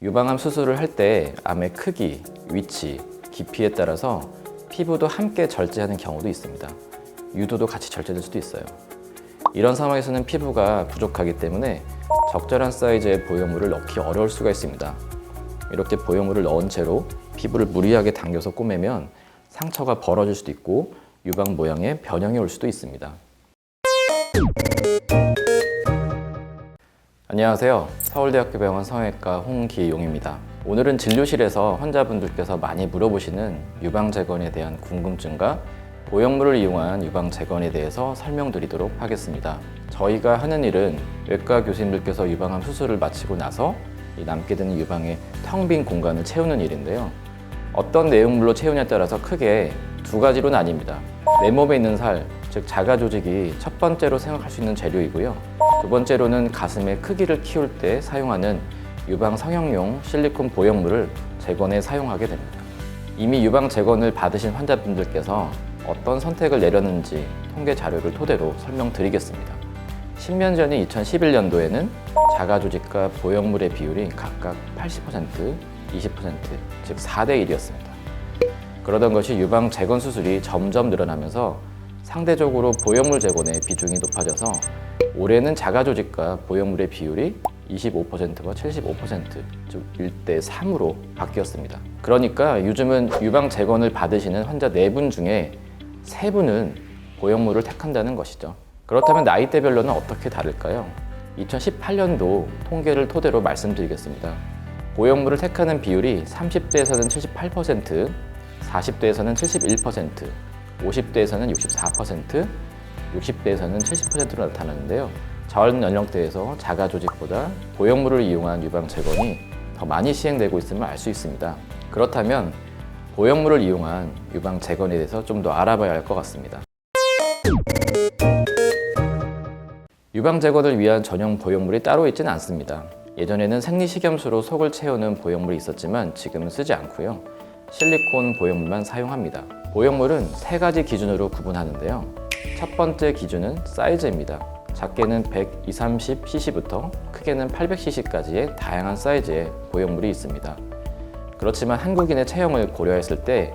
유방암 수술을 할 때 암의 크기, 위치, 깊이에 따라서 피부도 함께 절제하는 경우도 있습니다. 유도도 같이 절제될 수도 있어요. 이런 상황에서는 피부가 부족하기 때문에 적절한 사이즈의 보형물을 넣기 어려울 수가 있습니다. 이렇게 보형물을 넣은 채로 피부를 무리하게 당겨서 꼬매면 상처가 벌어질 수도 있고 유방 모양에 변형이 올 수도 있습니다. 안녕하세요. 서울대학교 병원 성형외과 홍기용입니다. 오늘은 진료실에서 환자분들께서 많이 물어보시는 유방 재건에 대한 궁금증과 보형물을 이용한 유방 재건에 대해서 설명드리도록 하겠습니다. 저희가 하는 일은 외과 교수님들께서 유방암 수술을 마치고 나서 이 남게 되는 유방의 텅 빈 공간을 채우는 일인데요. 어떤 내용물로 채우냐에 따라서 크게 두 가지로 나뉩니다. 내 몸에 있는 살, 즉 자가 조직이 첫 번째로 생각할 수 있는 재료이고요. 두 번째로는 가슴의 크기를 키울 때 사용하는 유방 성형용 실리콘 보형물을 재건에 사용하게 됩니다. 이미 유방 재건을 받으신 환자분들께서 어떤 선택을 내렸는지 통계 자료를 토대로 설명드리겠습니다. 10년 전인 2011년도에는 자가 조직과 보형물의 비율이 각각 80%, 20%, 즉 4대 1이었습니다. 그러던 것이 유방 재건 수술이 점점 늘어나면서 상대적으로 보형물 재건의 비중이 높아져서 올해는 자가 조직과 보형물의 비율이 25%와 75%, 즉 1대 3으로 바뀌었습니다. 그러니까 요즘은 유방 재건을 받으시는 환자 4분 중에 3분은 보형물을 택한다는 것이죠. 그렇다면 나이대별로는 어떻게 다를까요? 2018년도 통계를 토대로 말씀드리겠습니다. 보형물을 택하는 비율이 30대에서는 78%, 40대에서는 71%, 50대에서는 64%, 60대에서는 70%로 나타나는데요. 전 연령대에서 자가 조직보다 보형물을 이용한 유방 재건이 더 많이 시행되고 있음을 알 수 있습니다. 그렇다면 보형물을 이용한 유방 재건에 대해서 좀 더 알아봐야 할 것 같습니다. 유방 재건을 위한 전용 보형물이 따로 있지는 않습니다. 예전에는 생리식염수로 속을 채우는 보형물이 있었지만 지금은 쓰지 않고요. 실리콘 보형물만 사용합니다. 보형물은 3가지 기준으로 구분하는데요. 첫 번째 기준은 사이즈입니다. 작게는 120-30cc부터 크게는 800cc까지의 다양한 사이즈의 보형물이 있습니다. 그렇지만 한국인의 체형을 고려했을 때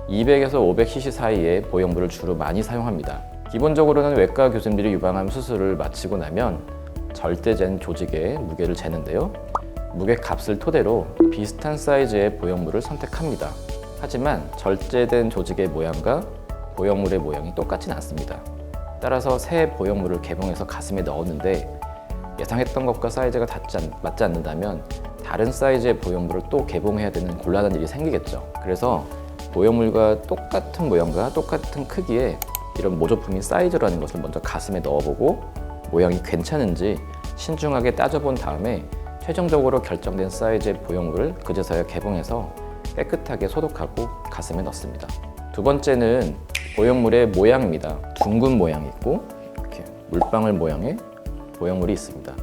200에서 500cc 사이의 보형물을 주로 많이 사용합니다. 기본적으로는 외과 교수님들이 유방암 수술을 마치고 나면 절대된 조직의 무게를 재는데요. 무게 값을 토대로 비슷한 사이즈의 보형물을 선택합니다. 하지만 절제된 조직의 모양과 보형물의 모양이 똑같지는 않습니다. 따라서 새 보형물을 개봉해서 가슴에 넣었는데 예상했던 것과 사이즈가 맞지 않는다면 다른 사이즈의 보형물을 또 개봉해야 되는 곤란한 일이 생기겠죠. 그래서 보형물과 똑같은 모양과 똑같은 크기의 이런 모조품인 사이즈라는 것을 먼저 가슴에 넣어보고 모양이 괜찮은지 신중하게 따져본 다음에 최종적으로 결정된 사이즈의 보형물을 그제서야 개봉해서 깨끗하게 소독하고 가슴에 넣습니다. 두 번째는 보형물의 모양입니다. 둥근 모양이 있고 이렇게 물방울 모양의 보형물이 있습니다.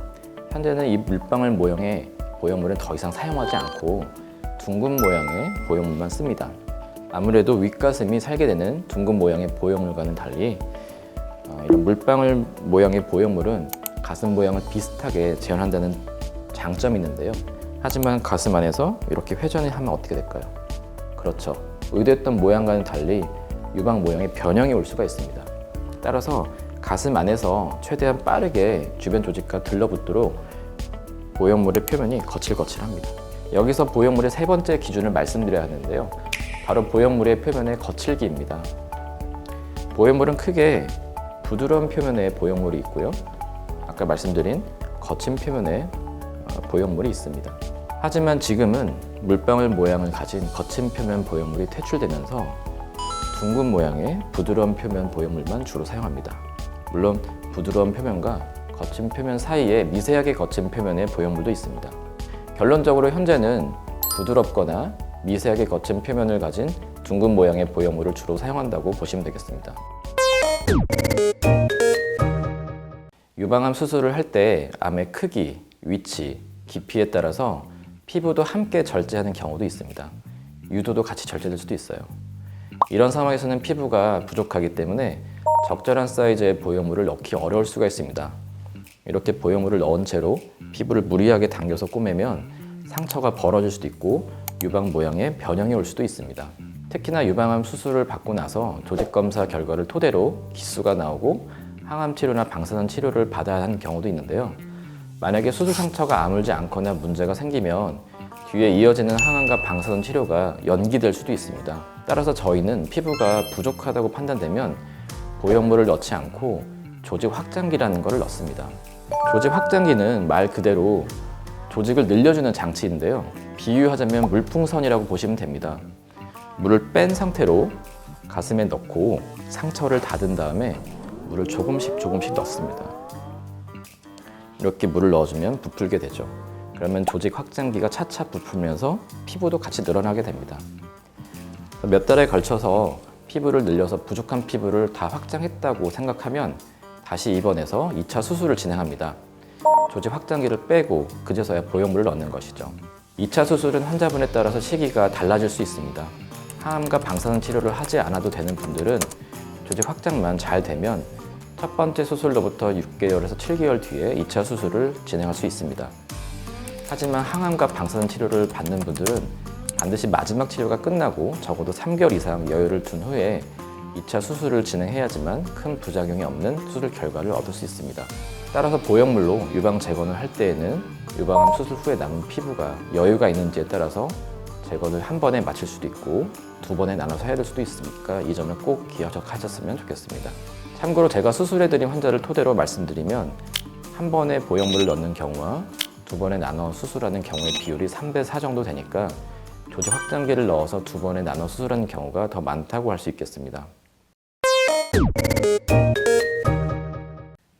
현재는 이 물방울 모양의 보형물은 더 이상 사용하지 않고 둥근 모양의 보형물만 씁니다. 아무래도 윗가슴이 살게 되는 둥근 모양의 보형물과는 달리 이런 물방울 모양의 보형물은 가슴 모양을 비슷하게 재현한다는 장점이 있는데요. 하지만 가슴 안에서 이렇게 회전을 하면 어떻게 될까요? 그렇죠. 의도했던 모양과는 달리 유방 모양의 변형이 올 수가 있습니다. 따라서 가슴 안에서 최대한 빠르게 주변 조직과 들러붙도록 보형물의 표면이 거칠거칠합니다. 여기서 보형물의 3번째 기준을 말씀드려야 하는데요. 바로 보형물의 표면의 거칠기입니다. 보형물은 크게 부드러운 표면의 보형물이 있고요. 아까 말씀드린 거친 표면의 보형물이 있습니다. 하지만 지금은 물방울 모양을 가진 거친 표면 보형물이 퇴출되면서 둥근 모양의 부드러운 표면 보형물만 주로 사용합니다. 물론 부드러운 표면과 거친 표면 사이에 미세하게 거친 표면의 보형물도 있습니다. 결론적으로 현재는 부드럽거나 미세하게 거친 표면을 가진 둥근 모양의 보형물을 주로 사용한다고 보시면 되겠습니다. 유방암 수술을 할 때 암의 크기, 위치, 깊이에 따라서 피부도 함께 절제하는 경우도 있습니다. 유도도 같이 절제될 수도 있어요. 이런 상황에서는 피부가 부족하기 때문에 적절한 사이즈의 보형물을 넣기 어려울 수가 있습니다. 이렇게 보형물을 넣은 채로 피부를 무리하게 당겨서 꼬매면 상처가 벌어질 수도 있고 유방 모양에 변형이 올 수도 있습니다. 특히나 유방암 수술을 받고 나서 조직검사 결과를 토대로 기수가 나오고 항암 치료나 방사선 치료를 받아야 하는 경우도 있는데요. 만약에 수술 상처가 아물지 않거나 문제가 생기면 뒤에 이어지는 항암과 방사선 치료가 연기될 수도 있습니다. 따라서 저희는 피부가 부족하다고 판단되면 보형물을 넣지 않고 조직 확장기라는 것을 넣습니다. 조직 확장기는 말 그대로 조직을 늘려주는 장치인데요. 비유하자면 물풍선이라고 보시면 됩니다. 물을 뺀 상태로 가슴에 넣고 상처를 닫은 다음에 물을 조금씩 넣습니다. 이렇게 물을 넣어주면 부풀게 되죠. 그러면 조직 확장기가 차차 부풀면서 피부도 같이 늘어나게 됩니다. 몇 달에 걸쳐서 피부를 늘려서 부족한 피부를 다 확장했다고 생각하면 다시 입원해서 2차 수술을 진행합니다. 조직 확장기를 빼고 그제서야 보형물을 넣는 것이죠. 2차 수술은 환자분에 따라서 시기가 달라질 수 있습니다. 항암과 방사선 치료를 하지 않아도 되는 분들은 조직 확장만 잘 되면 첫 번째 수술로부터 6개월에서 7개월 뒤에 2차 수술을 진행할 수 있습니다. 하지만 항암과 방사선 치료를 받는 분들은 반드시 마지막 치료가 끝나고 적어도 3개월 이상 여유를 둔 후에 2차 수술을 진행해야지만 큰 부작용이 없는 수술 결과를 얻을 수 있습니다. 따라서 보형물로 유방 재건을 할 때에는 유방암 수술 후에 남은 피부가 여유가 있는지에 따라서 재건을 한 번에 마칠 수도 있고 두 번에 나눠서 해야 될 수도 있으니까 이 점을 꼭 기억하셨으면 좋겠습니다. 참고로 제가 수술해드린 환자를 토대로 말씀드리면 한 번에 보형물을 넣는 경우와 두 번에 나눠 수술하는 경우의 비율이 3대 4 정도 되니까 조직 확장기를 넣어서 두 번에 나눠 수술하는 경우가 더 많다고 할 수 있겠습니다.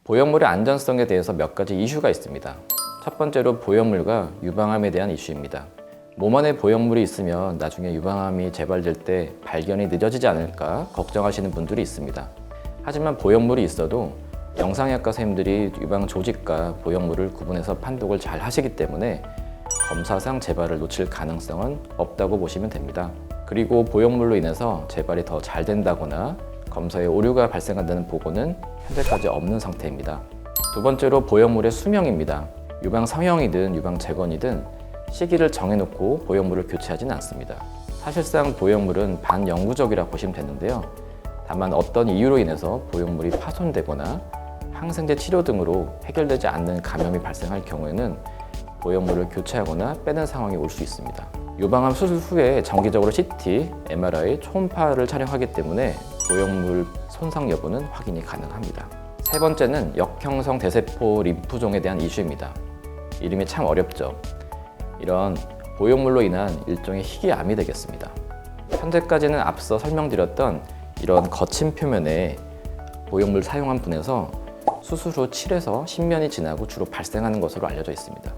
보형물의 안전성에 대해서 몇 가지 이슈가 있습니다. 첫 번째로 보형물과 유방암에 대한 이슈입니다. 몸 안에 보형물이 있으면 나중에 유방암이 재발될 때 발견이 늦어지지 않을까 걱정하시는 분들이 있습니다. 하지만 보형물이 있어도 영상의학과 선생님들이 유방 조직과 보형물을 구분해서 판독을 잘 하시기 때문에 검사상 재발을 놓칠 가능성은 없다고 보시면 됩니다. 그리고 보형물로 인해서 재발이 더 잘 된다거나 검사에 오류가 발생한다는 보고는 현재까지 없는 상태입니다. 두 번째로 보형물의 수명입니다. 유방 성형이든 유방 재건이든 시기를 정해놓고 보형물을 교체하지는 않습니다. 사실상 보형물은 반영구적이라고 보시면 되는데요. 다만 어떤 이유로 인해서 보형물이 파손되거나 항생제 치료 등으로 해결되지 않는 감염이 발생할 경우에는 보형물을 교체하거나 빼는 상황이 올 수 있습니다. 유방암 수술 후에 정기적으로 CT, MRI, 초음파를 촬영하기 때문에 보형물 손상 여부는 확인이 가능합니다. 세 번째는 역형성 대세포 림프종에 대한 이슈입니다. 이름이 참 어렵죠. 이런 보형물로 인한 일종의 희귀암이 되겠습니다. 현재까지는 앞서 설명드렸던 이런 거친 표면에 보형물 사용한 분에서 수술 후 7에서 10년이 지나고 주로 발생하는 것으로 알려져 있습니다.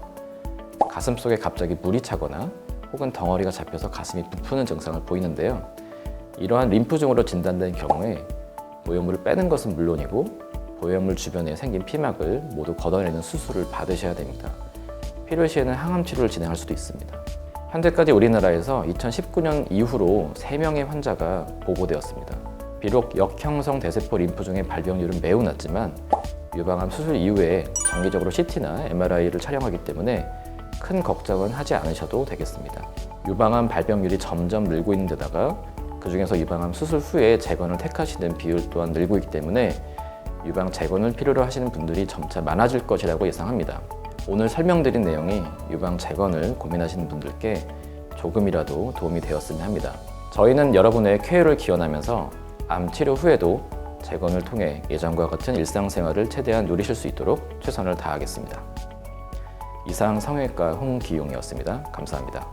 가슴 속에 갑자기 물이 차거나 혹은 덩어리가 잡혀서 가슴이 부푸는 증상을 보이는데요. 이러한 림프종으로 진단된 경우에 보형물을 빼는 것은 물론이고 보형물 주변에 생긴 피막을 모두 걷어내는 수술을 받으셔야 됩니다. 필요시에는 항암 치료를 진행할 수도 있습니다. 현재까지 우리나라에서 2019년 이후로 3명의 환자가 보고되었습니다. 비록 역형성 대세포 림프종의 발병률은 매우 낮지만 유방암 수술 이후에 정기적으로 CT나 MRI를 촬영하기 때문에 큰 걱정은 하지 않으셔도 되겠습니다. 유방암 발병률이 점점 늘고 있는 데다가 그중에서 유방암 수술 후에 재건을 택하시는 비율 또한 늘고 있기 때문에 유방 재건을 필요로 하시는 분들이 점차 많아질 것이라고 예상합니다. 오늘 설명드린 내용이 유방 재건을 고민하시는 분들께 조금이라도 도움이 되었으면 합니다. 저희는 여러분의 쾌유를 기원하면서 암 치료 후에도 재건을 통해 예전과 같은 일상생활을 최대한 누리실 수 있도록 최선을 다하겠습니다. 이상 성형외과 홍기용이었습니다. 감사합니다.